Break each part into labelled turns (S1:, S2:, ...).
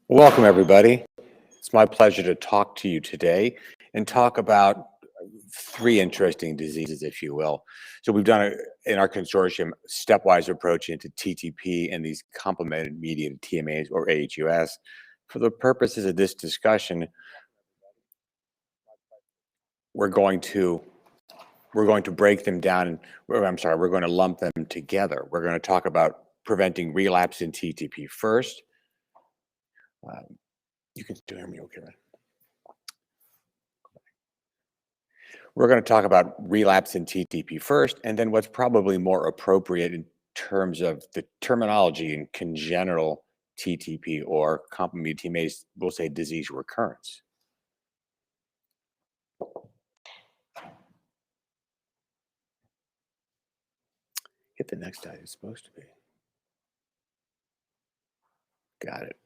S1: Welcome, everybody. It's my pleasure to talk to you today and talk about three interesting diseases, if you will. So we've done in our consortium stepwise approach into TTP and these complement mediated TMAs or AHUS. For the purposes of this discussion, we're going to break them down. We're going to lump them together. We're going to talk about preventing relapse in TTP first. You can still hear me okay, right? We're going to talk about relapse in TTP first, and then what's probably more appropriate in terms of the terminology in congenital TTP or complement TMAs, we'll say disease recurrence. Hit the next slide, it's supposed to be. Got it.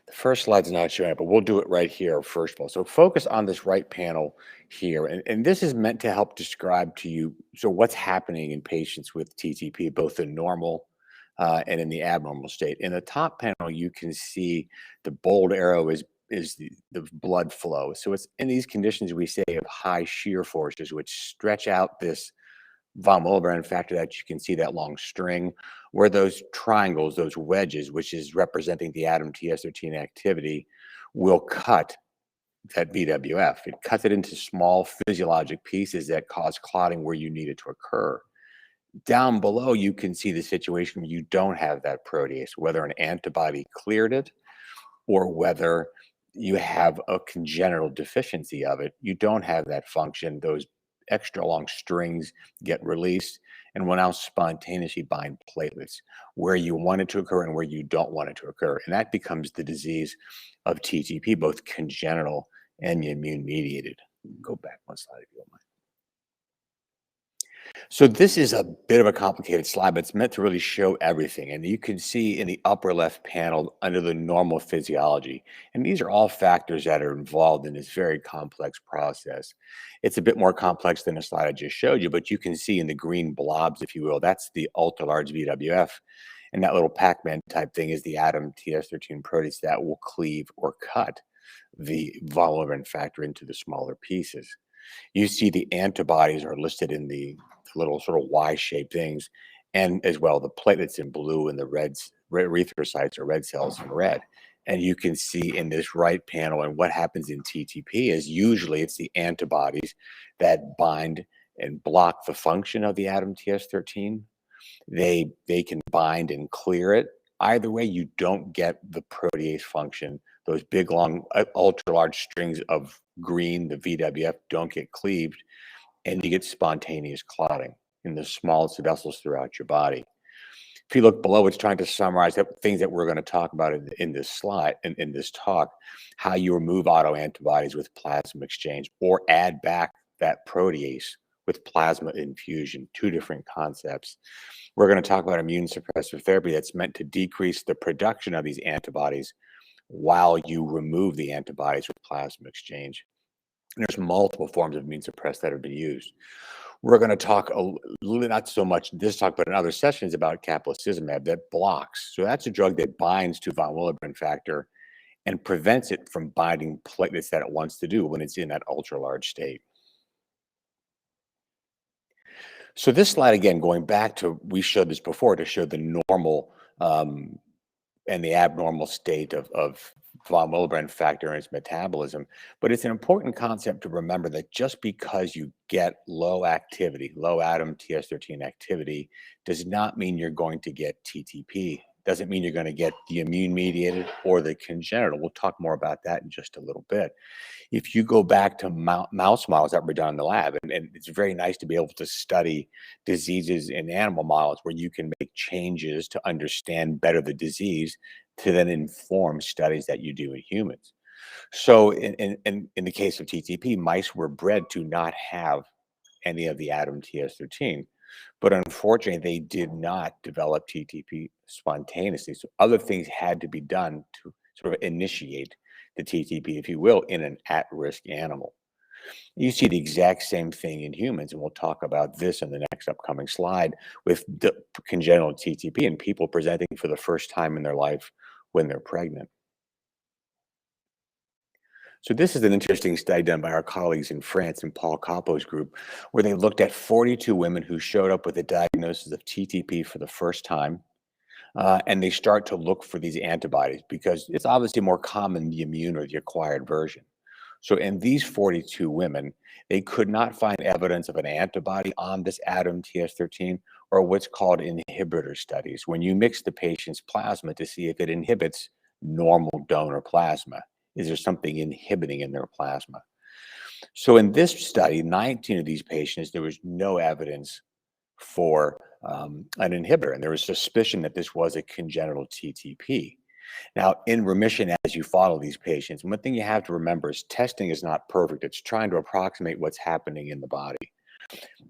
S1: The first slide's not showing up, but we'll do it right here first of all. So focus on this right panel here. And this is meant to help describe to you, so what's happening in patients with TTP, both in normal and in the abnormal state. In the top panel, you can see the bold arrow is the blood flow. So it's in these conditions we say of high shear forces, which stretch out this von Willebrand factor that you can see that long string, where those triangles, those wedges, which is representing the ADAM TS13 activity, will cut that VWF. It cuts it into small physiologic pieces that cause clotting where you need it to occur. Down below, you can see the situation where you don't have that protease, whether an antibody cleared it or whether you have a congenital deficiency of it. You don't have that function. Those extra long strings get released and will now spontaneously bind platelets where you want it to occur and where you don't want it to occur. And that becomes the disease of TTP, both congenital and immune mediated. Go back one slide if you don't mind. So this is a bit of a complicated slide, but it's meant to really show everything. And you can see in the upper left panel under the normal physiology. And these are all factors that are involved in this very complex process. It's a bit more complex than the slide I just showed you, but you can see in the green blobs, if you will, that's the ultra-large VWF. And that little Pac-Man type thing is the ADAM TS13 protease that will cleave or cut the von Willebrand factor into the smaller pieces. You see the antibodies are listed in the little sort of Y-shaped things, and as well the platelets in blue and the erythrocytes or red cells in red. And you can see in this right panel, and what happens in TTP is usually it's the antibodies that bind and block the function of the ADAM TS13. They can bind and clear it. Either way, you don't get the protease function. Those big, long, ultra large strings of green, the VWF, don't get cleaved, and you get spontaneous clotting in the smallest vessels throughout your body. If you look below, it's trying to summarize things that we're going to talk about in this slide, in this talk, how you remove autoantibodies with plasma exchange or add back that protease with plasma infusion, two different concepts. We're going to talk about immune suppressive therapy that's meant to decrease the production of these antibodies while you remove the antibodies with plasma exchange. And there's multiple forms of immune suppress that have been used. We're going to talk not so much this talk, but in other sessions about caplacizumab that blocks. So that's a drug that binds to von Willebrand factor and prevents it from binding platelets that it wants to do when it's in that ultra large state. So this slide, again, going back to, we showed this before to show the normal and the abnormal state of von Willebrand factor and its metabolism. But it's an important concept to remember that just because you get low activity, low ADAM TS13 activity, does not mean you're going to get TTP. Doesn't mean you're going to get the immune mediated or the congenital. We'll talk more about that in just a little bit. If you go back to mouse models that were done in the lab, and it's very nice to be able to study diseases in animal models where you can make changes to understand better the disease to then inform studies that you do in humans. So in the case of TTP, mice were bred to not have any of the ADAM TS13, but unfortunately they did not develop TTP spontaneously. So other things had to be done to sort of initiate the TTP, if you will, in an at-risk animal. You see the exact same thing in humans, and we'll talk about this in the next upcoming slide with the congenital TTP in people presenting for the first time in their life when they're pregnant. So this is an interesting study done by our colleagues in France and Paul Capo's group, where they looked at 42 women who showed up with a diagnosis of TTP for the first time. And they start to look for these antibodies because it's obviously more common, the immune or the acquired version. So in these 42 women, they could not find evidence of an antibody on this Adam TS13 or what's called inhibitor studies, when you mix the patient's plasma to see if it inhibits normal donor plasma. Is there something inhibiting in their plasma? So in this study, 19 of these patients, there was no evidence for an inhibitor, and there was suspicion that this was a congenital TTP. Now, in remission, as you follow these patients, one thing you have to remember is testing is not perfect. It's trying to approximate what's happening in the body.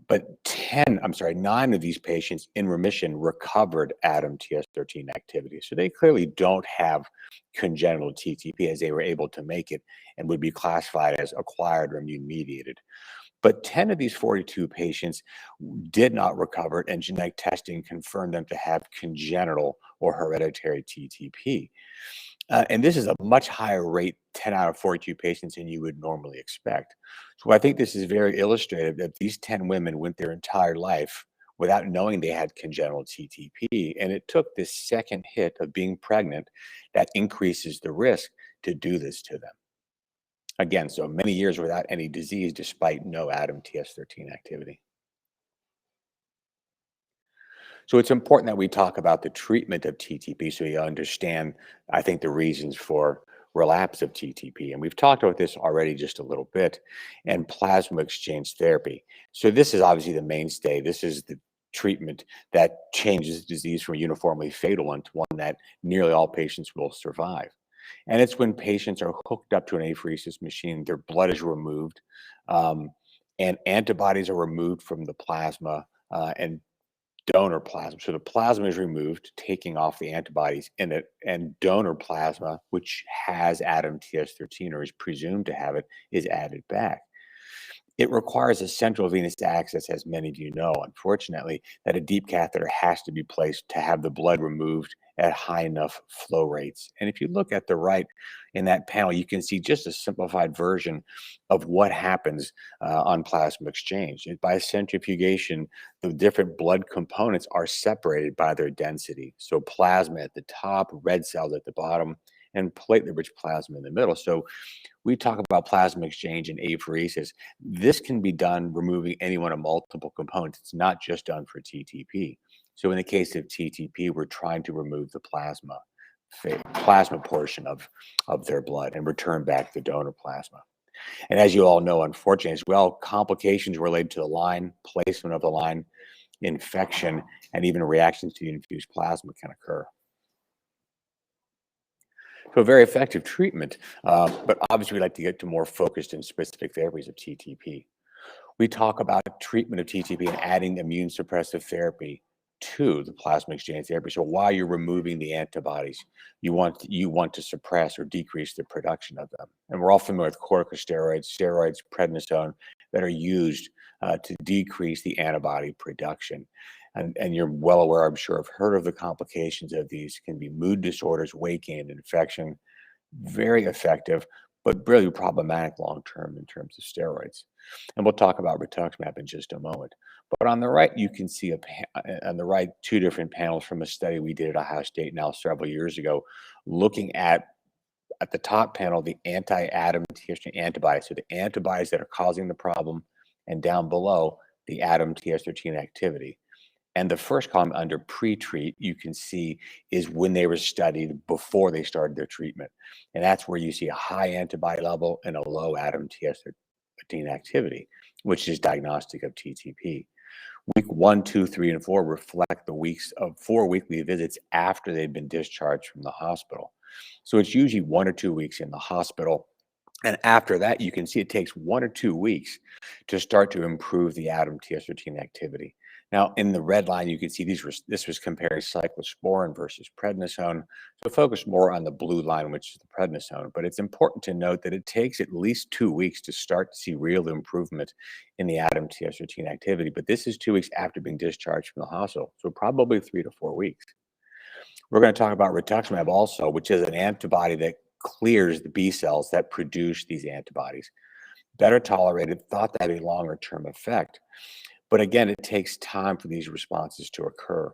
S1: But 9 of these patients in remission recovered ADAM TS13 activity. So they clearly don't have congenital TTP, as they were able to make it and would be classified as acquired or immune mediated. But 10 of these 42 patients did not recover, and genetic testing confirmed them to have congenital or hereditary TTP. And this is a much higher rate, 10 out of 42 patients, than you would normally expect. So I think this is very illustrative that these 10 women went their entire life without knowing they had congenital TTP. And it took this second hit of being pregnant that increases the risk to do this to them. Again, so many years without any disease despite no ADAM TS13 activity. So it's important that we talk about the treatment of TTP so you understand, I think, the reasons for relapse of TTP. And we've talked about this already just a little bit, and plasma exchange therapy. So this is obviously the mainstay. This is the treatment that changes the disease from a uniformly fatal one to one that nearly all patients will survive. And it's when patients are hooked up to an apheresis machine, their blood is removed, um, and antibodies are removed from the plasma and donor plasma. So the plasma is removed, taking off the antibodies in it, and donor plasma, which has ADAM TS13 or is presumed to have it, is added back. It requires a central venous access, as many of you know, unfortunately, that a deep catheter has to be placed to have the blood removed at high enough flow rates. And if you look at the right in that panel, you can see just a simplified version of what happens on plasma exchange. By centrifugation, the different blood components are separated by their density. So plasma at the top, red cells at the bottom, and platelet-rich plasma in the middle. So we talk about plasma exchange and apheresis. This can be done removing any one of multiple components. It's not just done for TTP. So in the case of TTP, we're trying to remove the plasma portion of their blood and return back the donor plasma. And as you all know, unfortunately as well, complications related to the line, placement of the line, infection, and even reactions to the infused plasma can occur. So a very effective treatment, but obviously we'd like to get to more focused and specific therapies of TTP. We talk about treatment of TTP and adding immune suppressive therapy to the plasma exchange therapy. So while you're removing the antibodies, you want to suppress or decrease the production of them. And we're all familiar with corticosteroids, steroids, prednisone that are used to decrease the antibody production. And you're well aware, I'm sure, have heard of the complications of these. Can be mood disorders, weight gain, infection. Very effective, but really problematic long term in terms of steroids. And we'll talk about rituximab in just a moment. But on the right, you can see on the right 2 different panels from a study we did at Ohio State now several years ago, looking at the top panel the anti-ADAM TS13 antibodies, so the antibodies that are causing the problem, and down below the ADAM TS13 activity. And the first column under pre-treat, you can see is when they were studied before they started their treatment. And that's where you see a high antibody level and a low ADAM TS13 activity, which is diagnostic of TTP. Week 1, 2, 3, and 4 reflect the weeks of 4 weekly visits after they've been discharged from the hospital. So it's usually 1 or 2 weeks in the hospital. And after that, you can see it takes 1 or 2 weeks to start to improve the ADAM TS13 activity. Now, in the red line, you can see this was comparing cyclosporin versus prednisone. So focus more on the blue line, which is the prednisone. But it's important to note that it takes at least 2 weeks to start to see real improvement in the ADAM TS13 activity. But this is 2 weeks after being discharged from the hospital, so probably 3 to 4 weeks. We're going to talk about rituximab also, which is an antibody that clears the B cells that produce these antibodies. Better tolerated, thought to have a longer term effect. But again, it takes time for these responses to occur.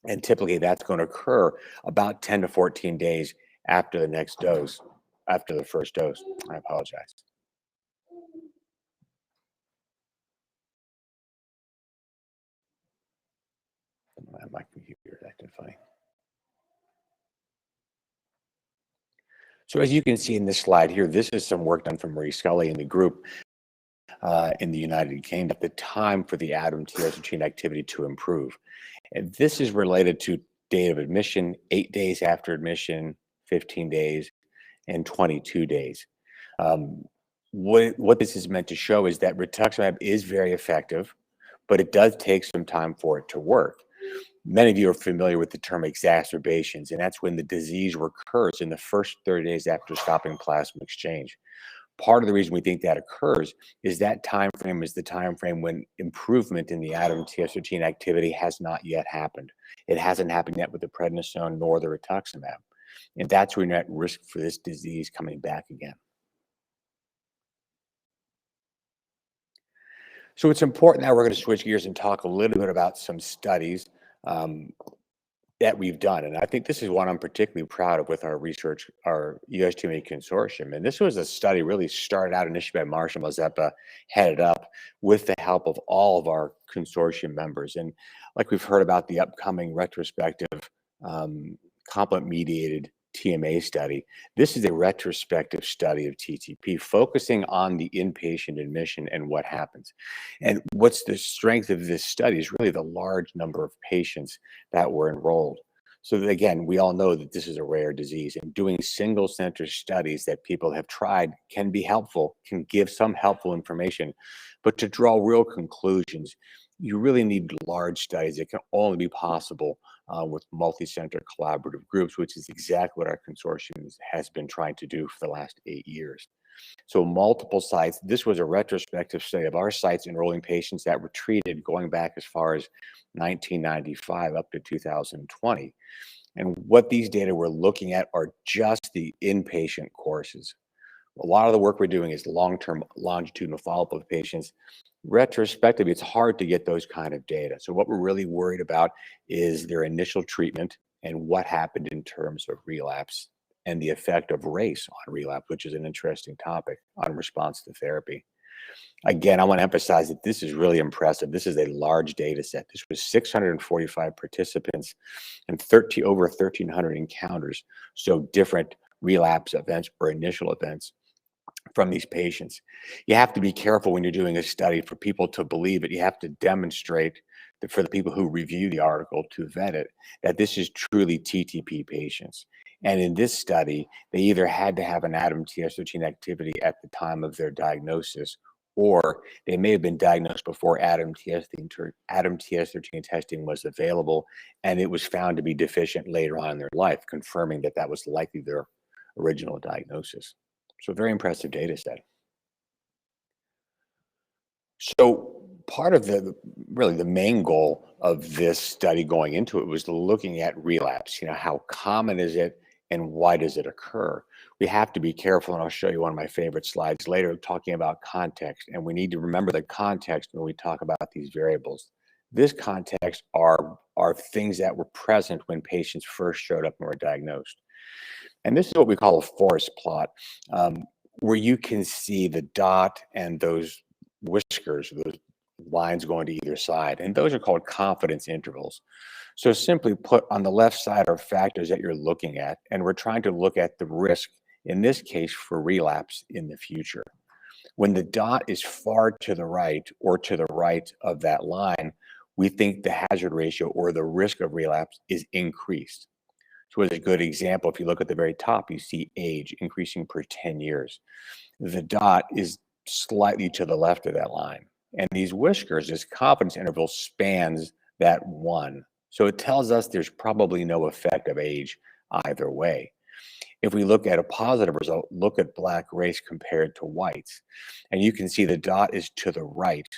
S1: And typically that's going to occur about 10 to 14 days after the next dose, after the first dose. I apologize. My computer is acting funny. So as you can see in this slide here, this is some work done from Marie Scully and the group in the United Kingdom at the time for the ADAM-TS gene activity to improve. And this is related to date of admission, 8 days after admission, 15 days, and 22 days. What this is meant to show is that rituximab is very effective, but it does take some time for it to work. Many of you are familiar with the term exacerbations, and that's when the disease recurs in the first 30 days after stopping plasma exchange. Part of the reason we think that occurs is that time frame is the time frame when improvement in the ADAM-TS gene activity has not yet happened. It hasn't happened yet with the prednisone nor the rituximab. And that's when you're at risk for this disease coming back again. So it's important that we're going to switch gears and talk a little bit about some studies that we've done. And I think this is one I'm particularly proud of with our research, our USTMA consortium. And this was a study really started out initially by Marshall Mazeppa, headed up with the help of all of our consortium members. And like we've heard about the upcoming retrospective complement-mediated TMA study, this is a retrospective study of TTP focusing on the inpatient admission and what happens. And what's the strength of this study is really the large number of patients that were enrolled. So that, again, we all know that this is a rare disease, and doing single center studies that people have tried can be helpful, can give some helpful information, but to draw real conclusions, you really need large studies. It can only be possible with multi-center collaborative groups, which is exactly what our consortium has been trying to do for the last 8 years. So multiple sites. This was a retrospective study of our sites enrolling patients that were treated going back as far as 1995 up to 2020. And what these data we're looking at are just the inpatient courses. A lot of the work we're doing is long-term longitudinal follow-up of patients. Retrospectively, it's hard to get those kind of data. So what we're really worried about is their initial treatment and what happened in terms of relapse and the effect of race on relapse, which is an interesting topic on response to therapy. Again, I want to emphasize that this is really impressive. This is a large data set. This was 645 participants and over 1,300 encounters. So different relapse events or initial events from these patients. You have to be careful when you're doing a study for people to believe it. You have to demonstrate that for the people who review the article to vet it, that this is truly TTP patients. And in this study, they either had to have an ADAM-TS gene activity at the time of their diagnosis, or they may have been diagnosed before ADAM-TS gene testing was available, and it was found to be deficient later on in their life, confirming that that was likely their original diagnosis. So very impressive data set. So part of really the main goal of this study going into it was looking at relapse. How common is it and why does it occur? We have to be careful, and I'll show you one of my favorite slides later talking about context. And we need to remember the context when we talk about these variables. This context are things that were present when patients first showed up and were diagnosed. And this is what we call a forest plot, where you can see the dot and those whiskers, those lines going to either side. And those are called confidence intervals. So simply put, on the left side are factors that you're looking at, and we're trying to look at the risk, in this case, for relapse in the future. When the dot is far to the right or to the right of that line, we think the hazard ratio or the risk of relapse is increased. So as a good example, if you look at the very top, you see age increasing per 10 years. The dot is slightly to the left of that line. And these whiskers, this confidence interval spans that one. So it tells us there's probably no effect of age either way. If we look at a positive result, look at Black race compared to whites. And you can see the dot is to the right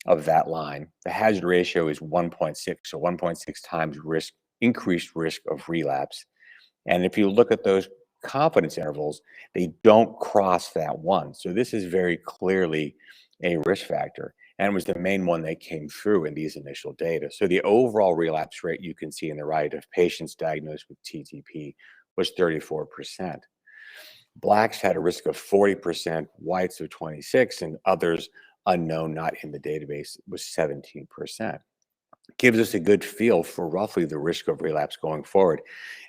S1: of that line. The hazard ratio is 1.6, so 1.6 times increased risk of relapse. And if you look at those confidence intervals, they don't cross that one. So this is very clearly a risk factor and was the main one that came through in these initial data. So the overall relapse rate you can see in the right of patients diagnosed with TTP was 34%. Blacks had a risk of 40%, whites of 26, and others unknown, not in the database, was 17%. Gives us a good feel for roughly the risk of relapse going forward.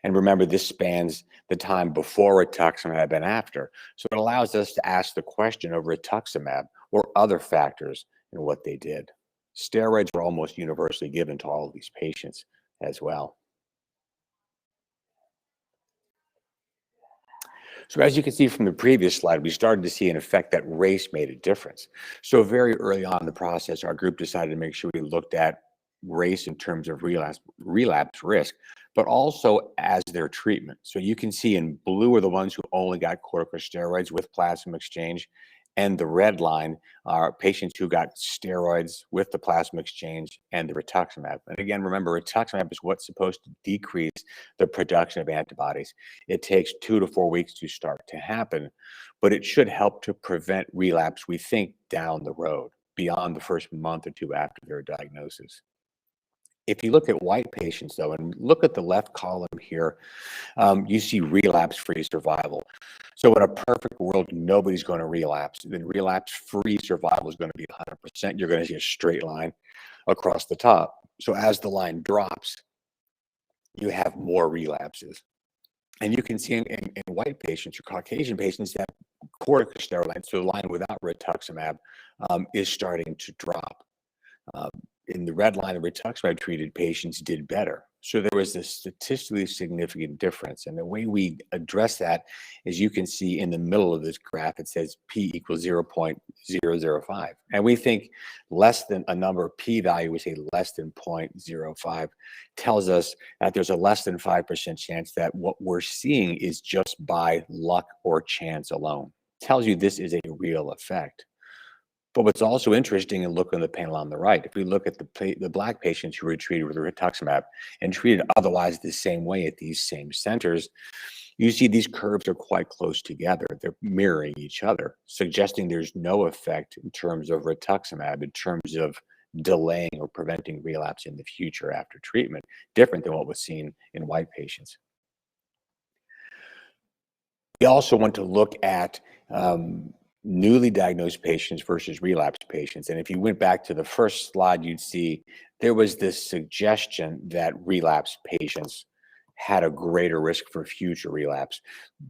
S1: And remember, this spans the time before rituximab and after. So it allows us to ask the question of rituximab or other factors in what they did. Steroids were almost universally given to all of these patients as well. So as you can see from the previous slide, we started to see an effect that race made a difference. So very early on in the process, our group decided to make sure we looked at race in terms of relapse risk, but also as their treatment. So you can see in blue are the ones who only got corticosteroids with plasma exchange, and the red line are patients who got steroids with the plasma exchange and the rituximab. And again, remember, rituximab is what's supposed to decrease the production of antibodies. It takes 2 to 4 weeks to start to happen, but it should help to prevent relapse, we think, down the road, beyond the first month or two after their diagnosis. If you look at white patients, though, and look at the left column here, you see relapse-free survival. So in a perfect world, nobody's going to relapse. Then relapse-free survival is going to be 100%. You're going to see a straight line across the top. So as the line drops, you have more relapses. And you can see in white patients or Caucasian patients that corticosteroid line, so the line without rituximab, is starting to drop. In the red line, the rituximab treated patients did better. So there was a statistically significant difference. And the way we address that is you can see in the middle of this graph, it says P equals 0.005. And we think less than a number P value, we say less than 0.05, tells us that there's a less than 5% chance that what we're seeing is just by luck or chance alone. Tells you this is a real effect. But what's also interesting, and look on the panel on the right, if we look at the black patients who were treated with rituximab and treated otherwise the same way at these same centers, you see these curves are quite close together. They're mirroring each other, suggesting there's no effect in terms of rituximab, in terms of delaying or preventing relapse in the future after treatment, different than what was seen in white patients. We also want to look at newly diagnosed patients versus relapsed patients. And if you went back to the first slide, you'd see there was this suggestion that relapsed patients had a greater risk for future relapse.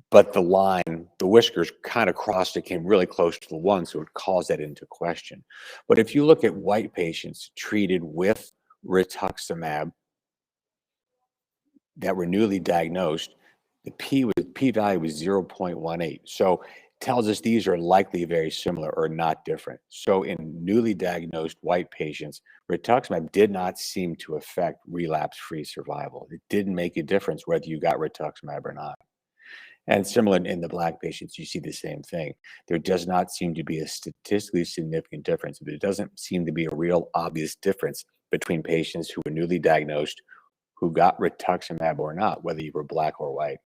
S1: But the line, the whiskers kind of crossed, it came really close to the one, so it calls that into question. But if you look at white patients treated with rituximab that were newly diagnosed, the p value was 0.18. So tells us these are likely very similar or not different. So in newly diagnosed white patients, rituximab did not seem to affect relapse-free survival. It didn't make a difference whether you got rituximab or not. And similar in the black patients, you see the same thing. There does not seem to be a statistically significant difference. There doesn't seem to be a real obvious difference between patients who were newly diagnosed who got rituximab or not, whether you were black or white.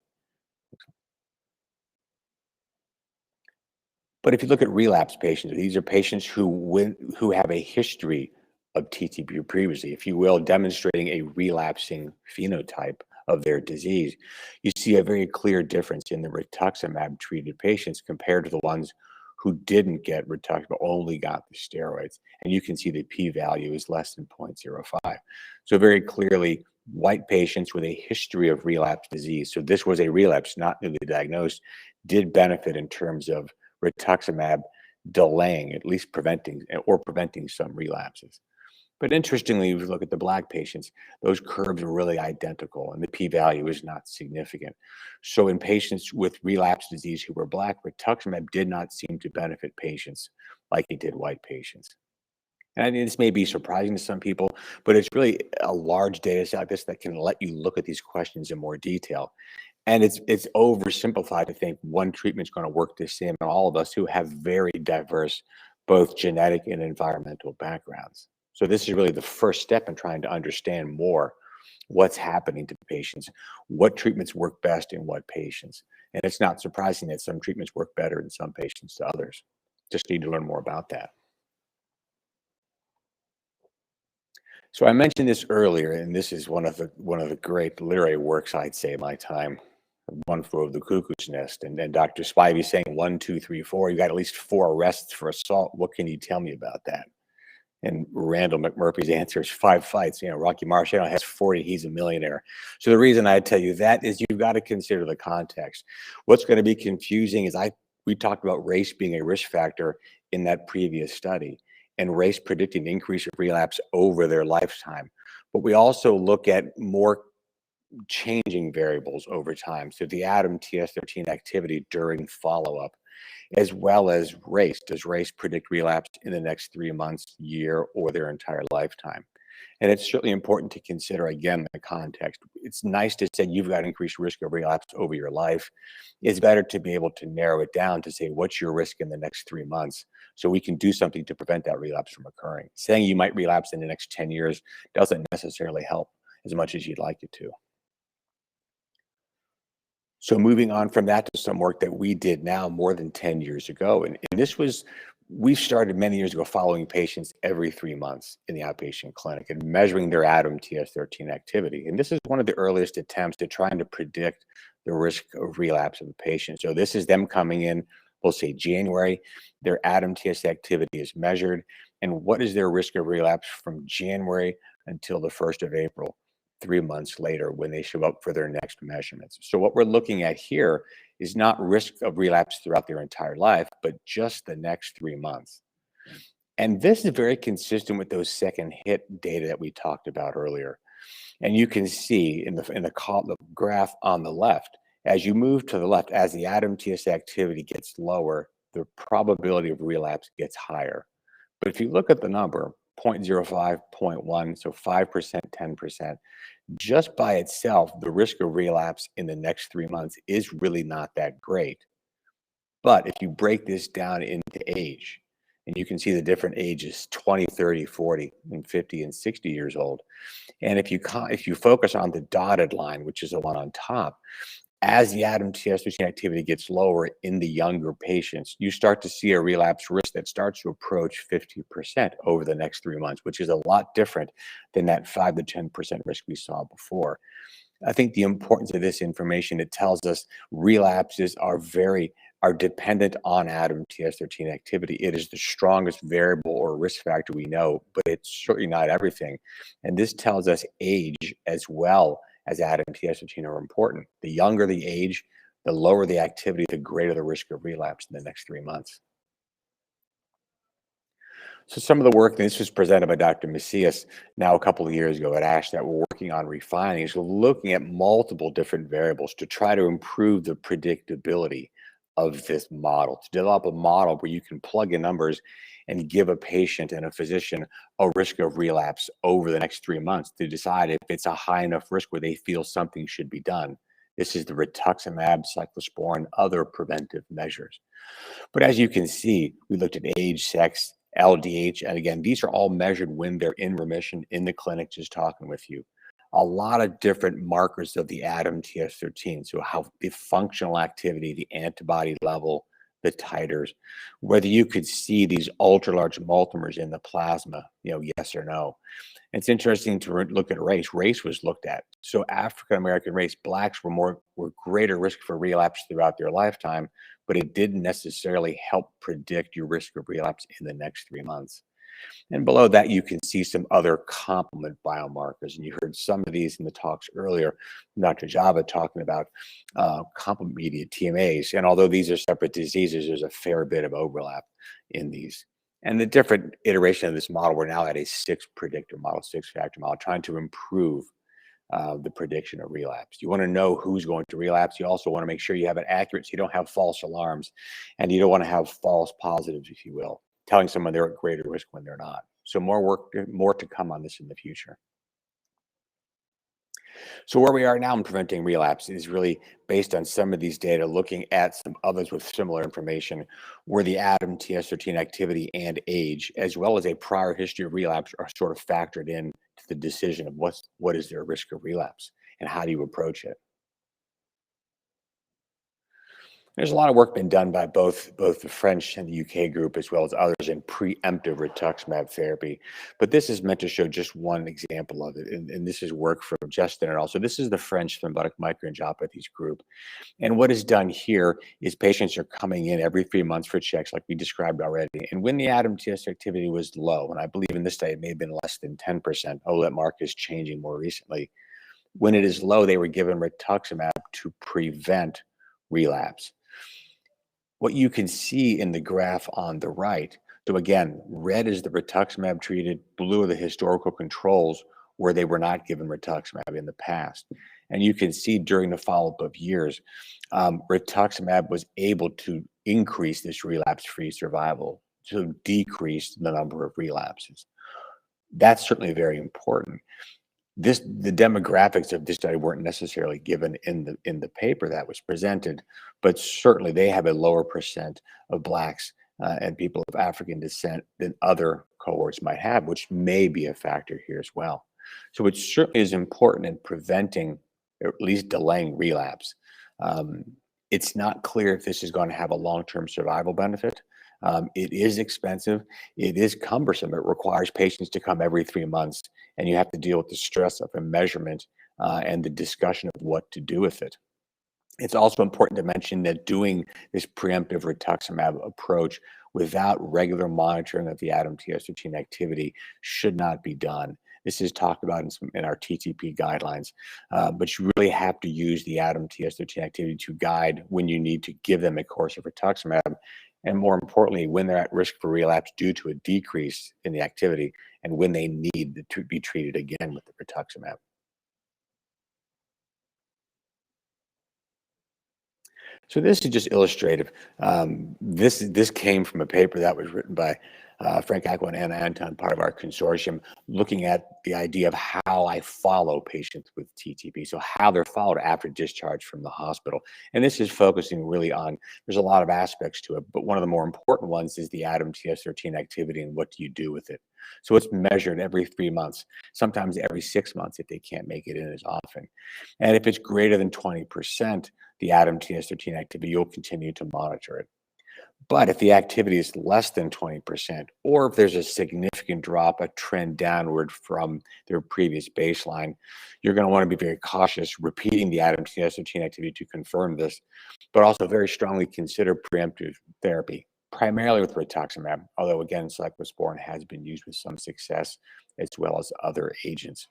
S1: But if you look at relapse patients, these are patients who have a history of TTP previously, if you will, demonstrating a relapsing phenotype of their disease. You see a very clear difference in the rituximab treated patients compared to the ones who didn't get rituximab, only got the steroids. And you can see the p-value is less than 0.05. So very clearly, white patients with a history of relapse disease, so this was a relapse, not newly diagnosed, did benefit in terms of rituximab delaying, at least preventing some relapses. But interestingly, if you look at the black patients, those curves are really identical and the p-value is not significant. So in patients with relapse disease who were black, rituximab did not seem to benefit patients like it did white patients. And I think this may be surprising to some people, but it's really a large data set like this that can let you look at these questions in more detail. And it's oversimplified to think one treatment's going to work the same in all of us who have very diverse, both genetic and environmental backgrounds. So this is really the first step in trying to understand more what's happening to patients, what treatments work best in what patients. And it's not surprising that some treatments work better in some patients to others. Just need to learn more about that. So I mentioned this earlier, and this is one of the great literary works, I'd say, of my time. One Flew Over the Cuckoo's Nest, and then Dr. Spivey saying one, two, three, four. You got at least four arrests for assault. What can you tell me about that? And Randall McMurphy's answer is five fights. Rocky Marciano has 40. He's a millionaire. So the reason I tell you that is you've got to consider the context. What's going to be confusing is we talked about race being a risk factor in that previous study, and race predicting increase of relapse over their lifetime. But we also look at more changing variables over time. So the ADAM TS13 activity during follow-up, as well as race. Does race predict relapse in the next 3 months, year, or their entire lifetime? And it's certainly important to consider, again, the context. It's nice to say you've got increased risk of relapse over your life. It's better to be able to narrow it down to say, what's your risk in the next 3 months? So we can do something to prevent that relapse from occurring. Saying you might relapse in the next 10 years doesn't necessarily help as much as you'd like it to. So moving on from that to some work that we did now more than 10 years ago. And this was, we started many years ago following patients every 3 months in the outpatient clinic and measuring their ADAM TS13 activity. And this is one of the earliest attempts to trying to predict the risk of relapse of a patient. So this is them coming in, we'll say January, their ADAM TS activity is measured. And what is their risk of relapse from January until the 1st of April? 3 months later when they show up for their next measurements. So what we're looking at here is not risk of relapse throughout their entire life, but just the next 3 months. And this is very consistent with those second hit data that we talked about earlier. And you can see the graph on the left, as you move to the left, as the ADAM TS activity gets lower, the probability of relapse gets higher. But if you look at the number, 0.05, zero 0.1, so 5%, 10%, just by itself, the risk of relapse in the next 3 months is really not that great. But if you break this down into age, and you can see the different ages, 20, 30, 40, and 50 and 60 years old. And if you focus on the dotted line, which is the one on top, as the ADAM TS13 activity gets lower in the younger patients, you start to see a relapse risk that starts to approach 50% over the next 3 months, which is a lot different than that 5 to 10% risk we saw before. I think the importance of this information, it tells us relapses are dependent on ADAM TS13 activity. It is the strongest variable or risk factor we know, but it's certainly not everything. And this tells us age as well as ADAM TS13 are important. The younger the age, the lower the activity, the greater the risk of relapse in the next 3 months. So some of the work, and this was presented by Dr. Macias now a couple of years ago at ASH, that we're working on refining is looking at multiple different variables to try to improve the predictability of this model, to develop a model where you can plug in numbers and give a patient and a physician a risk of relapse over the next 3 months to decide if it's a high enough risk where they feel something should be done. This is the rituximab, cyclosporin, other preventive measures. But as you can see, we looked at age, sex, LDH, and again, these are all measured when they're in remission in the clinic, just talking with you. A lot of different markers of the ADAM TS13. So how the functional activity, the antibody level, the titers, whether you could see these ultra large multimers in the plasma, yes or no. It's interesting to look at race. Race was looked at. So African American race, blacks were greater risk for relapse throughout their lifetime, but it didn't necessarily help predict your risk of relapse in the next 3 months. And below that, you can see some other complement biomarkers. And you heard some of these in the talks earlier from Dr. Java talking about complement-mediated TMAs. And although these are separate diseases, there's a fair bit of overlap in these. And the different iteration of this model, we're now at a 6-predictor model, 6-factor model, trying to improve the prediction of relapse. You want to know who's going to relapse. You also want to make sure you have it accurate so you don't have false alarms, and you don't want to have false positives, if you will, telling someone they're at greater risk when they're not. So more to come on this in the future. So where we are now in preventing relapse is really based on some of these data, looking at some others with similar information, where the ADAM TS13 activity and age, as well as a prior history of relapse, are sort of factored in to the decision of what is their risk of relapse and how do you approach it. There's a lot of work been done by both the French and the UK group as well as others in preemptive rituximab therapy. But this is meant to show just one example of it. And this is work from Justin and also this is the French thrombotic microangiopathies group. And what is done here is patients are coming in every 3 months for checks, like we described already. And when the Adam TS activity was low, and I believe in this study it may have been less than 10%, although that mark is changing more recently. When it is low, they were given rituximab to prevent relapse. What you can see in the graph on the right, so again, red is the rituximab treated, blue are the historical controls where they were not given rituximab in the past. And you can see during the follow-up of years, rituximab was able to increase this relapse-free survival, to decrease the number of relapses. That's certainly very important. The demographics of this study weren't necessarily given in the paper that was presented, but certainly they have a lower percent of Blacks and people of African descent than other cohorts might have, which may be a factor here as well. So it certainly is important in preventing, or at least delaying relapse. Um, it's not clear if this is going to have a long-term survival benefit. It is expensive. It is cumbersome. It requires patients to come every 3 months, and you have to deal with the stress of a measurement and the discussion of what to do with it. It's also important to mention that doing this preemptive rituximab approach without regular monitoring of the ADAM TS13 activity should not be done. This is talked about in our TTP guidelines, but you really have to use the ADAM TS13 activity to guide when you need to give them a course of rituximab, and more importantly, when they're at risk for relapse due to a decrease in the activity and when they need to be treated again with the rituximab. So this is just illustrative. This came from a paper that was written by Frank Aqua and Anna Anton, part of our consortium, looking at the idea of how I follow patients with TTP, so how they're followed after discharge from the hospital. And this is focusing really on, there's a lot of aspects to it, but one of the more important ones is the ADAM TS13 activity and what do you do with it. So it's measured every 3 months, sometimes every 6 months if they can't make it in as often. And if it's greater than 20%, the ADAM TS13 activity, you'll continue to monitor it. But if the activity is less than 20%, or if there's a significant drop, a trend downward from their previous baseline, you're going to want to be very cautious repeating the ADAM TS13 activity to confirm this, but also very strongly consider preemptive therapy, primarily with rituximab, although again, cyclosporin has been used with some success as well as other agents,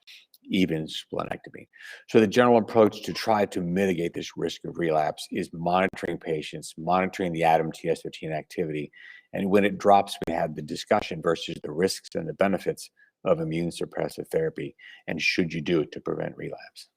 S1: even splenectomy. So the general approach to try to mitigate this risk of relapse is monitoring patients, monitoring the ADAM TS13 activity, and when it drops, we have the discussion versus the risks and the benefits of immune suppressive therapy, and should you do it to prevent relapse.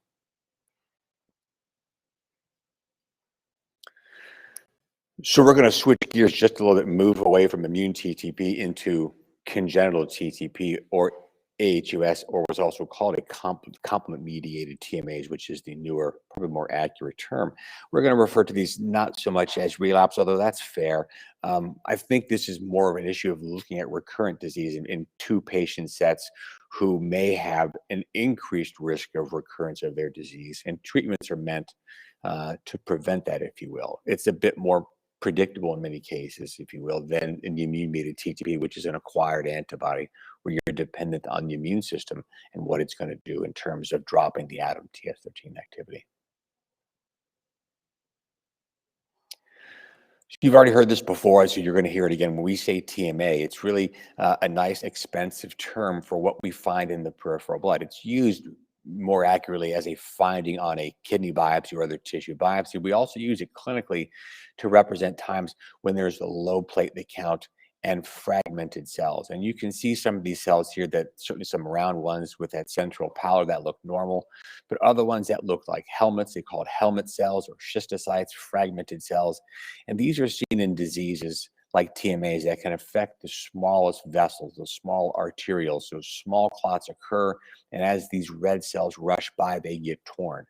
S1: So we're going to switch gears just a little bit, move away from immune TTP into congenital TTP, or AHUS, or what's also called a complement-mediated TMAs, which is the newer, probably more accurate term. We're going to refer to these not so much as relapse, although that's fair. I think this is more of an issue of looking at recurrent disease in two patient sets who may have an increased risk of recurrence of their disease, and treatments are meant to prevent that, if you will. It's a bit more predictable in many cases, if you will, than in the immune-mediated TTP, which is an acquired antibody where you're dependent on the immune system and what it's going to do in terms of dropping the ADAM TS13 activity. You've already heard this before, so you're going to hear it again. When we say TMA, it's really a nice, expensive term for what we find in the peripheral blood. It's used more accurately as a finding on a kidney biopsy or other tissue biopsy. We also use it clinically to represent times when there's a low platelet count and fragmented cells. And you can see some of these cells here, that certainly some round ones with that central pallor that look normal, but other ones that look like helmets. They call it helmet cells or schistocytes, fragmented cells. And these are seen in diseases like TMAs that can affect the smallest vessels, the small arterioles. So small clots occur, and as these red cells rush by, they get torn.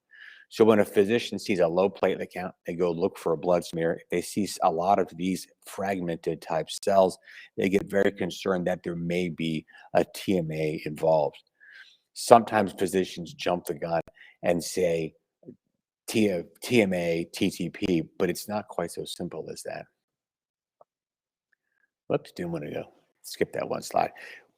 S1: So when a physician sees a low platelet count, they go look for a blood smear. If they see a lot of these fragmented type cells, they get very concerned that there may be a TMA involved. Sometimes physicians jump the gun and say TMA, TTP, but it's not quite so simple as that. Whoops, didn't want to go. Skip that one slide.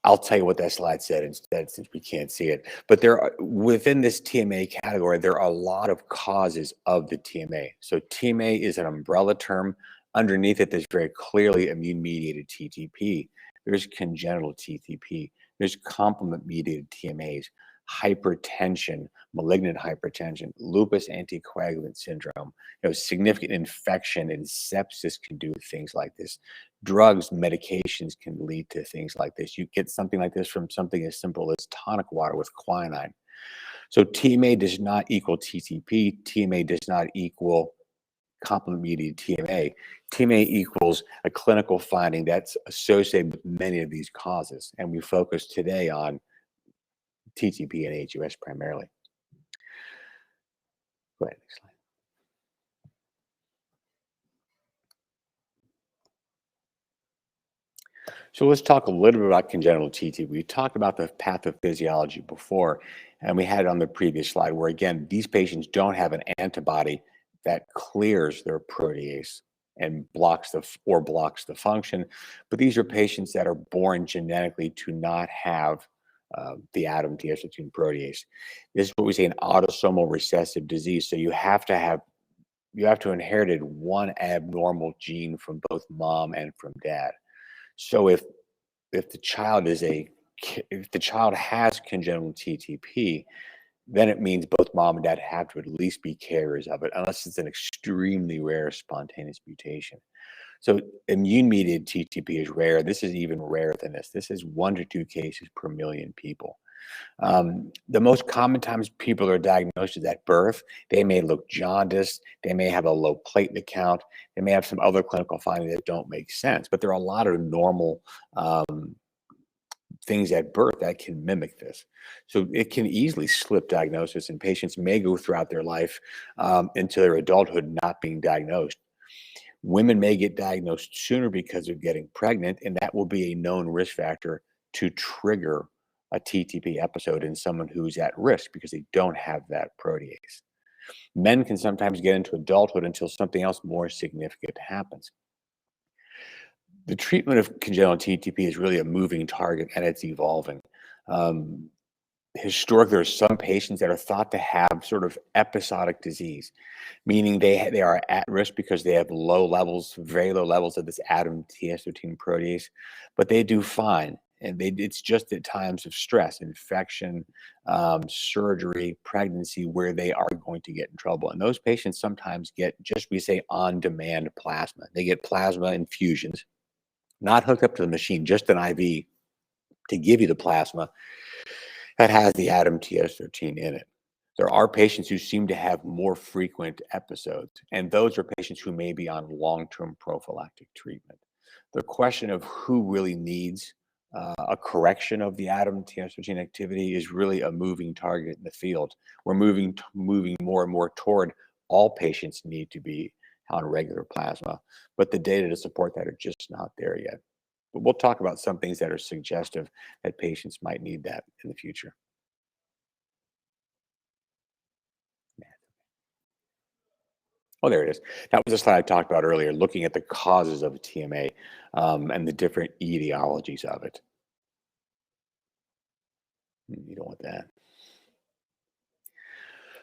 S1: I'll tell you what that slide said instead, since we can't see it. But there are, within this TMA category, there are a lot of causes of the TMA. So TMA is an umbrella term. Underneath it, there's very clearly immune-mediated TTP. There's congenital TTP. There's complement-mediated TMAs, hypertension, malignant hypertension, lupus anticoagulant syndrome. Significant infection and sepsis can do things like this. Drugs, medications can lead to things like this. You get something like this from something as simple as tonic water with quinine. So TMA does not equal TTP. TMA does not equal complement-mediated TMA. TMA equals a clinical finding that's associated with many of these causes. And we focus today on TTP and HUS primarily. Go ahead, next slide. So let's talk a little bit about congenital TTP. We talked about the pathophysiology before, and we had it on the previous slide where, again, these patients don't have an antibody that clears their protease and blocks the function. But these are patients that are born genetically to not have the ADAM-TS13 protease. This is what we say an autosomal recessive disease. So you have to inherit one abnormal gene from both mom and from dad. So if the child has congenital TTP, then it means both mom and dad have to at least be carriers of it, unless it's an extremely rare spontaneous mutation. So immune-mediated TTP is rare. This is even rarer than this. This is 1 to 2 cases per million people. The most common times people are diagnosed is at birth. They may look jaundiced. They may have a low platelet count. They may have some other clinical findings that don't make sense. But there are a lot of normal things at birth that can mimic this. So it can easily slip diagnosis, and patients may go throughout their life into their adulthood not being diagnosed. Women may get diagnosed sooner because of getting pregnant, and that will be a known risk factor to trigger a TTP episode in someone who's at risk because they don't have that protease. Men can sometimes get into adulthood until something else more significant happens. The treatment of congenital TTP is really a moving target, and it's evolving. Historically, there are some patients that are thought to have sort of episodic disease, meaning they are at risk because they have very low levels of this ADAM-TS13 protease, but they do fine. And it's just at times of stress, infection, surgery, pregnancy, where they are going to get in trouble. And those patients sometimes get we say on-demand plasma. They get plasma infusions, not hooked up to the machine, just an IV to give you the plasma that has the ADAM-TS13 in it. There are patients who seem to have more frequent episodes, and those are patients who may be on long-term prophylactic treatment. The question of who really needs a correction of the ADAM-TS13 activity is really a moving target in the field. We're moving more and more toward all patients need to be on regular plasma, but the data to support that are just not there yet. But we'll talk about some things that are suggestive that patients might need that in the future. Oh, there it is. That was the slide I talked about earlier, looking at the causes of TMA and the different etiologies of it. You don't want that.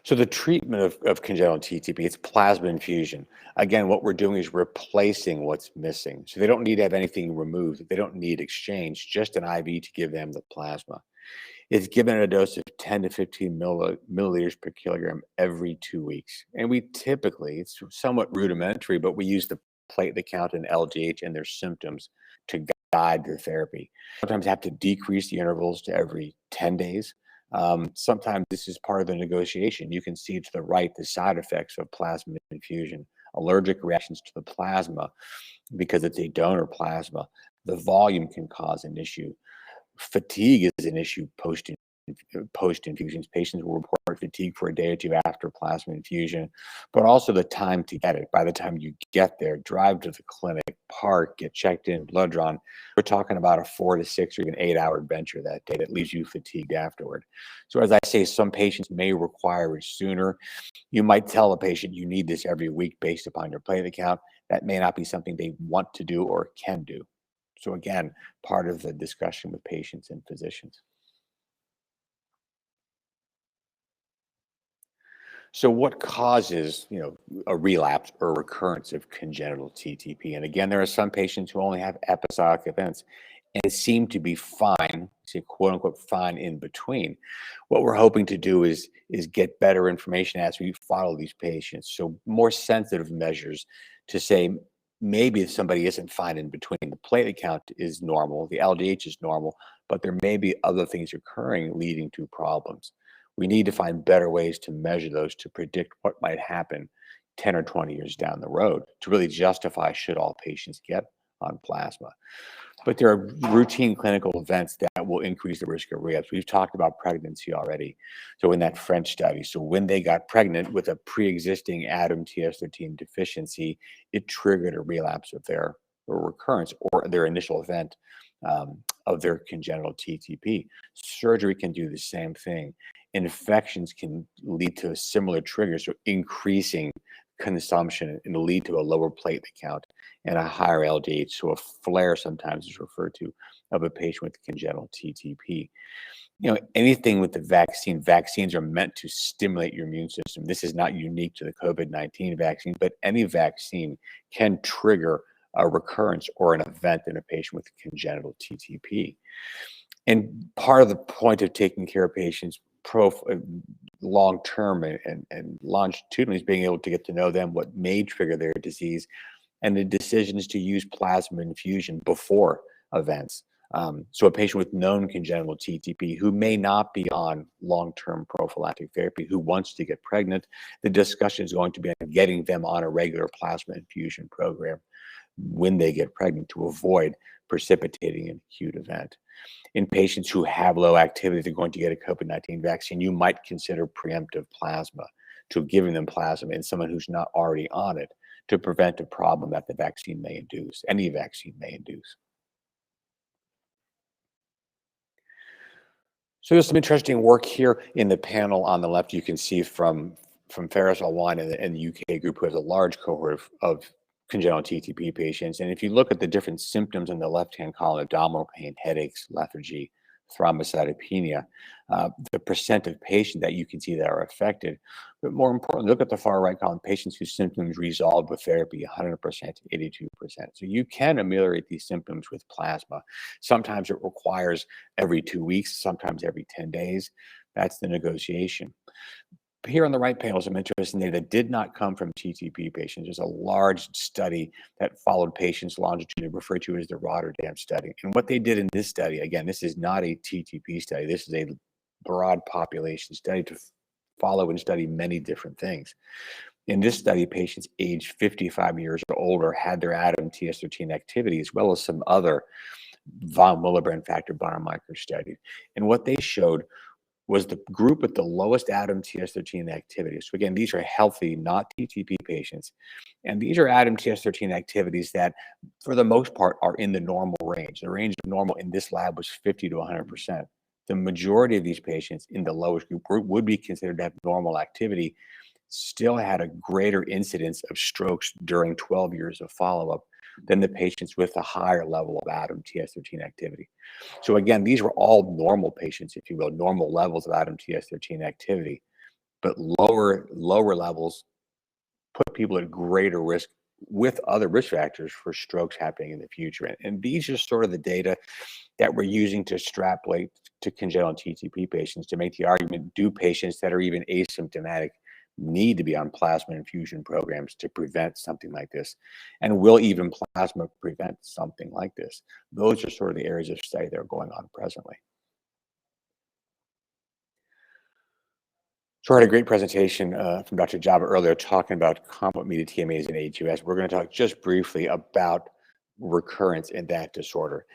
S1: So the treatment of congenital TTP, it's plasma infusion. Again, what we're doing is replacing what's missing. So they don't need to have anything removed. They don't need exchange, just an IV to give them the plasma. It's given at a dose of 10 to 15 milliliters per kilogram every 2 weeks. And we typically, it's somewhat rudimentary, but we use the platelet count and LDH and their symptoms to guide their therapy. Sometimes have to decrease the intervals to every 10 days. Sometimes this is part of the negotiation. You can see to the right the side effects of plasma infusion, allergic reactions to the plasma because it's a donor plasma. The volume can cause an issue. Fatigue is an issue post post infusions. Patients will report fatigue for a day or two after plasma infusion, but also the time to get it. By the time you get there, drive to the clinic, park, get checked in, blood drawn, we're talking about a 4 to 6 or even 8 hour adventure that day that leaves you fatigued afterward. So, as I say, some patients may require it sooner. You might tell a patient you need this every week based upon your platelet count. That may not be something they want to do or can do. So again, part of the discussion with patients and physicians. So what causes, a relapse or recurrence of congenital TTP? And again, there are some patients who only have episodic events and seem to be fine, say quote unquote fine in between. What we're hoping to do is get better information as we follow these patients. So more sensitive measures to say maybe if somebody isn't fine in between, the platelet count is normal, the LDH is normal, but there may be other things occurring leading to problems. We need to find better ways to measure those to predict what might happen 10 or 20 years down the road to really justify should all patients get on plasma. But there are routine clinical events that will increase the risk of relapse. We've talked about pregnancy already. So in that French study, so when they got pregnant with a pre-existing ADAM-TS13 deficiency, it triggered a relapse of their or recurrence or their initial event of their congenital TTP. Surgery can do the same thing. Infections can lead to a similar trigger, so increasing consumption and lead to a lower platelet count and a higher LDH. So a flare sometimes is referred to of a patient with congenital TTP. Anything with the vaccines are meant to stimulate your immune system. This is not unique to the COVID-19 vaccine, but any vaccine can trigger a recurrence or an event in a patient with congenital TTP. And part of the point of taking care of patients long term and longitudinally is being able to get to know them, what may trigger their disease, and the decisions to use plasma infusion before events. So a patient with known congenital TTP who may not be on long-term prophylactic therapy, who wants to get pregnant, the discussion is going to be on getting them on a regular plasma infusion program when they get pregnant to avoid precipitating an acute event. In patients who have low activity, they're going to get a COVID-19 vaccine, you might consider preemptive plasma, to giving them plasma in someone who's not already on it to prevent a problem that the vaccine may induce, any vaccine may induce. So there's some interesting work here in the panel on the left. You can see from Faris Alwan and the UK group, who has a large cohort of congenital TTP patients. And if you look at the different symptoms in the left-hand column, abdominal pain, headaches, lethargy, thrombocytopenia, the percent of patients that you can see that are affected. But more importantly, look at the far right column, patients whose symptoms resolved with therapy, 100% to 82%. So you can ameliorate these symptoms with plasma. Sometimes it requires every 2 weeks, sometimes every 10 days. That's the negotiation. Here on the right panel, some interesting data that did not come from TTP patients. There's a large study that followed patients longitudinally, referred to as the Rotterdam study. And what they did in this study, again, this is not a TTP study. This is a broad population study to follow and study many different things. In this study, patients aged 55 years or older had their ADAM-TS13 activity, as well as some other von Willebrand factor biomarker studies. And what they showed was the group with the lowest ADAM-TS13 activity. So again, these are healthy, not TTP patients. And these are ADAM-TS13 activities that, for the most part, are in the normal range. The range of normal in this lab was 50 to 100%. The majority of these patients in the lowest group would be considered to have normal activity, still had a greater incidence of strokes during 12 years of follow-up than the patients with a higher level of ADAM-TS13 activity. So again, these were all normal patients, if you will, normal levels of ADAM-TS13 activity, but lower levels put people at greater risk with other risk factors for strokes happening in the future. And these are sort of the data that we're using to extrapolate to congenital TTP patients to make the argument, do patients that are even asymptomatic need to be on plasma infusion programs to prevent something like this? And will even plasma prevent something like this? Those are sort of the areas of study that are going on presently. So I had a great presentation from Dr. Java earlier talking about complement-mediated TMAs and AHUS. We're going to talk just briefly about recurrence in that disorder.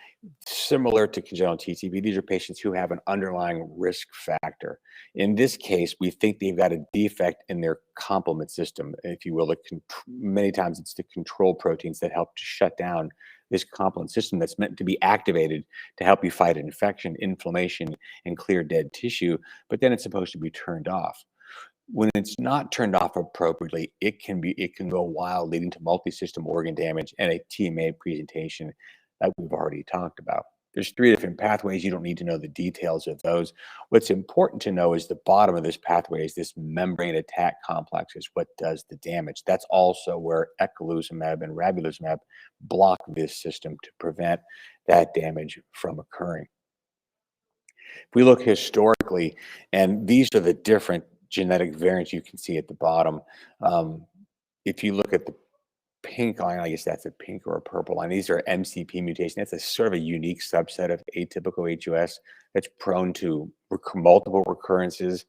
S1: Similar to congenital TTP, these are patients who have an underlying risk factor. In this case, we think they've got a defect in their complement system, if you will. Many times it's the control proteins that help to shut down this complement system that's meant to be activated to help you fight infection, inflammation, and clear dead tissue, but then it's supposed to be turned off. When it's not turned off appropriately, it can go wild, leading to multi-system organ damage and a TMA presentation that we've already talked about. There's three different pathways. You don't need to know the details of those. What's important to know is the bottom of this pathway is this membrane attack complex is what does the damage. That's also where eculizumab and ravulizumab block this system to prevent that damage from occurring. If we look historically, and these are the different genetic variants you can see at the bottom. If you look at the pink line, I guess that's a pink or a purple line. These are MCP mutation. That's a sort of a unique subset of atypical HUS that's prone to multiple recurrences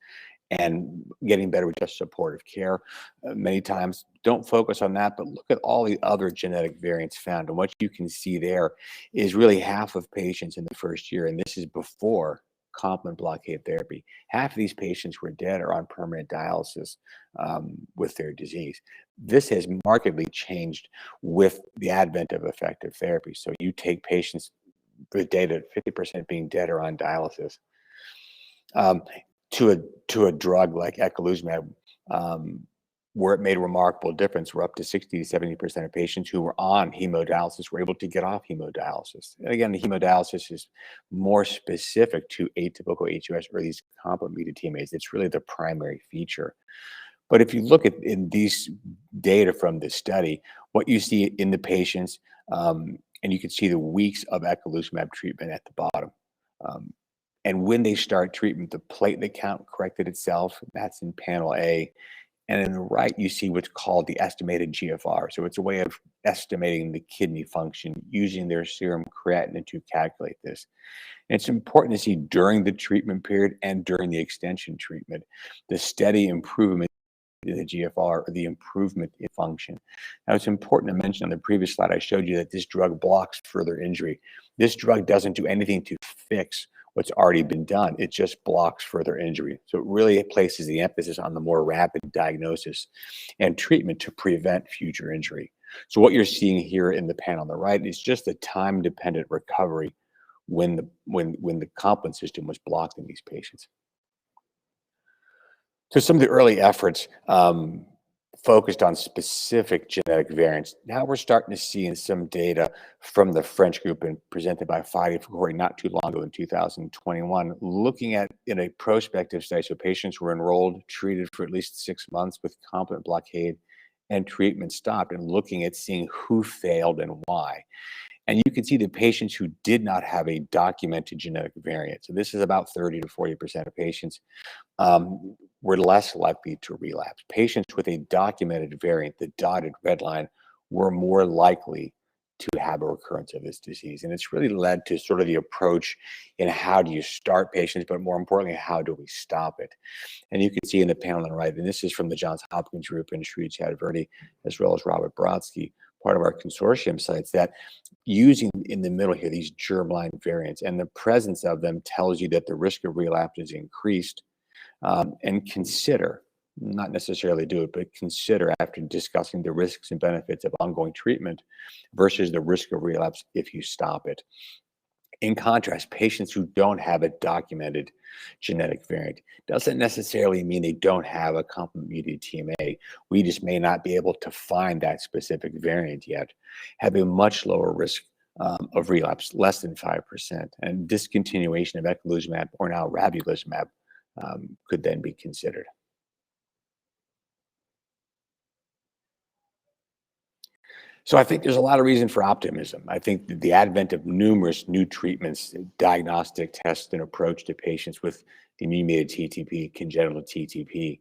S1: and getting better with just supportive care. Many times, don't focus on that, but look at all the other genetic variants found. And what you can see there is really half of patients in the first year, and this is before complement blockade therapy. Half of these patients were dead or on permanent dialysis with their disease. This has markedly changed with the advent of effective therapy. So you take patients with data 50% being dead or on dialysis to a drug like eculizumab, where it made a remarkable difference. We're up to 60 to 70% of patients who were on hemodialysis were able to get off hemodialysis. And again, the hemodialysis is more specific to atypical HUS or these complement-mediated TMAs. It's really the primary feature. But if you look at in these data from this study, what you see in the patients, and you can see the weeks of eculizumab treatment at the bottom. And when they start treatment, the platelet count corrected itself. That's in panel A. And in the right, you see what's called the estimated GFR. So it's a way of estimating the kidney function using their serum creatinine to calculate this. And it's important to see during the treatment period and during the extension treatment, the steady improvement in the GFR or the improvement in function. Now, it's important to mention on the previous slide, I showed you that this drug blocks further injury. This drug doesn't do anything to fix what's already been done. It just blocks further injury. So it really places the emphasis on the more rapid diagnosis and treatment to prevent future injury. So what you're seeing here in the panel on the right is just a time-dependent recovery when the complement system was blocked in these patients. So some of the early efforts focused on specific genetic variants. Now we're starting to see in some data from the French group and presented by Fadi Fakhouri not too long ago in 2021, looking at in a prospective study. So patients were enrolled, treated for at least 6 months with complement blockade, and treatment stopped, and looking at seeing who failed and why. And you can see the patients who did not have a documented genetic variant. So this is about 30 to 40% of patients. Were less likely to relapse. Patients with a documented variant, the dotted red line, were more likely to have a recurrence of this disease. And it's really led to sort of the approach in how do you start patients, but more importantly, how do we stop it? And you can see in the panel on the right, and this is from the Johns Hopkins group and Sri Chatterjee, as well as Robert Brodsky, part of our consortium sites, that using in the middle here, these germline variants, and the presence of them tells you that the risk of relapse is increased. And consider, not necessarily do it, but consider after discussing the risks and benefits of ongoing treatment versus the risk of relapse if you stop it. In contrast, patients who don't have a documented genetic variant doesn't necessarily mean they don't have a complement-mediated TMA. We just may not be able to find that specific variant yet, have a much lower risk of relapse, less than 5%, and discontinuation of eculizumab or now ravulizumab could then be considered. So I think there's a lot of reason for optimism. I think the advent of numerous new treatments, diagnostic tests, and approach to patients with immune-mediated TTP, congenital TTP,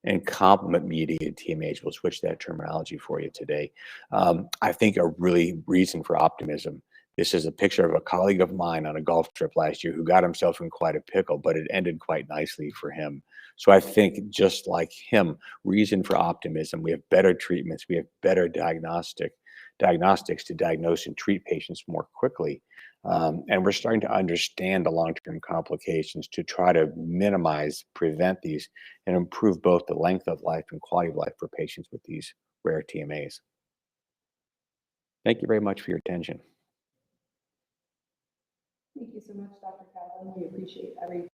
S1: and complement-mediated TMAs, we'll switch that terminology for you today, I think are really reason for optimism. This is a picture of a colleague of mine on a golf trip last year who got himself in quite a pickle, but it ended quite nicely for him. So I think just like him, reason for optimism. We have better treatments. We have better diagnostics to diagnose and treat patients more quickly. And we're starting to understand the long-term complications to try to minimize, prevent these, and improve both the length of life and quality of life for patients with these rare TMAs. Thank you very much for your attention.
S2: Thank you so much, Dr. Cataland. We appreciate every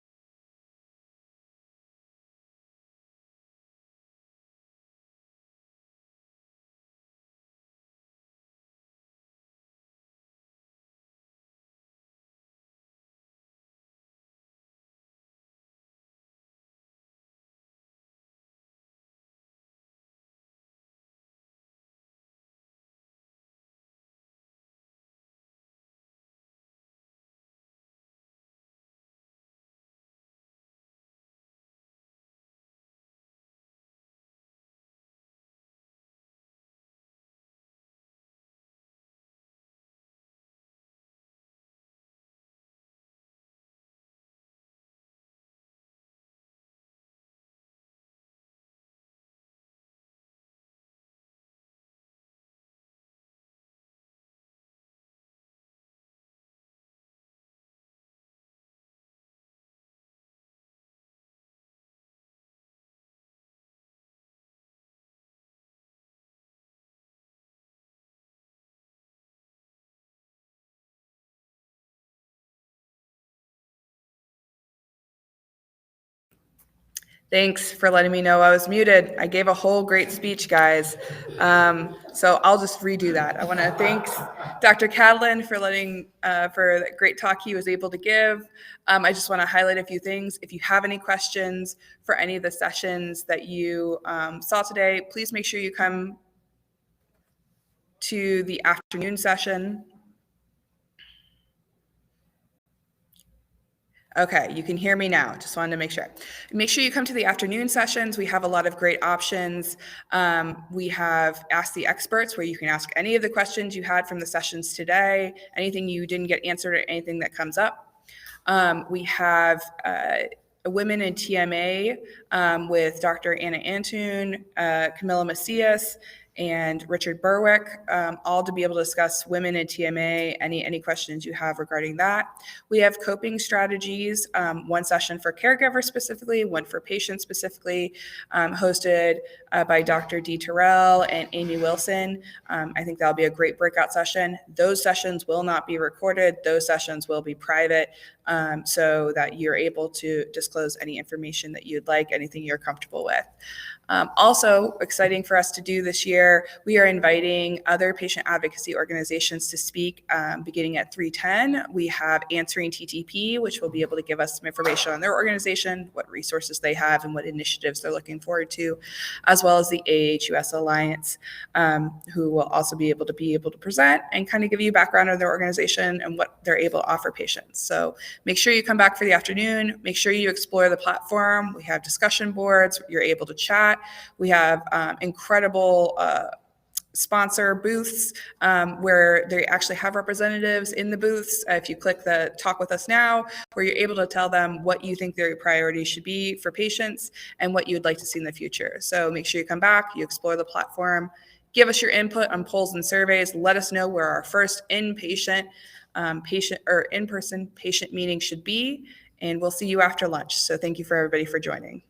S2: Thanks for letting me know I was muted. I gave a whole great speech, guys. So I'll just redo that. I want to thank Dr. Cataland for for the great talk he was able to give. I just want to highlight a few things. If you have any questions for any of the sessions that you saw today, please make sure you come to the afternoon session. Okay, you can hear me now. Just wanted to make sure. Make sure you come to the afternoon sessions. We have a lot of great options. We have Ask the Experts, where you can ask any of the questions you had from the sessions today, anything you didn't get answered, or anything that comes up. We have Women in TMA with Dr. Anna Antoon, Camilla Macias, and Richard Berwick, all to be able to discuss women in TMA, any questions you have regarding that. We have coping strategies, one session for caregivers specifically, one for patients specifically, hosted by Dr. Dee Terrell and Amy Wilson. I think that'll be a great breakout session. Those sessions will not be recorded. Those sessions will be private, so that you're able to disclose any information that you'd like, anything you're comfortable with. Also exciting for us to do this year, we are inviting other patient advocacy organizations to speak beginning at 3:10. We have Answering TTP, which will be able to give us some information on their organization, what resources they have, and what initiatives they're looking forward to, as well as the AHUS Alliance, who will also be able to present and kind of give you background on their organization and what they're able to offer patients. So make sure you come back for the afternoon. Make sure you explore the platform. We have discussion boards. You're able to chat. We have incredible sponsor booths where they actually have representatives in the booths. If you click the Talk With Us Now, where you're able to tell them what you think their priorities should be for patients and what you'd like to see in the future. So make sure you come back, you explore the platform, give us your input on polls and surveys, let us know where our first in-person patient meeting should be, and we'll see you after lunch. So thank you for everybody for joining.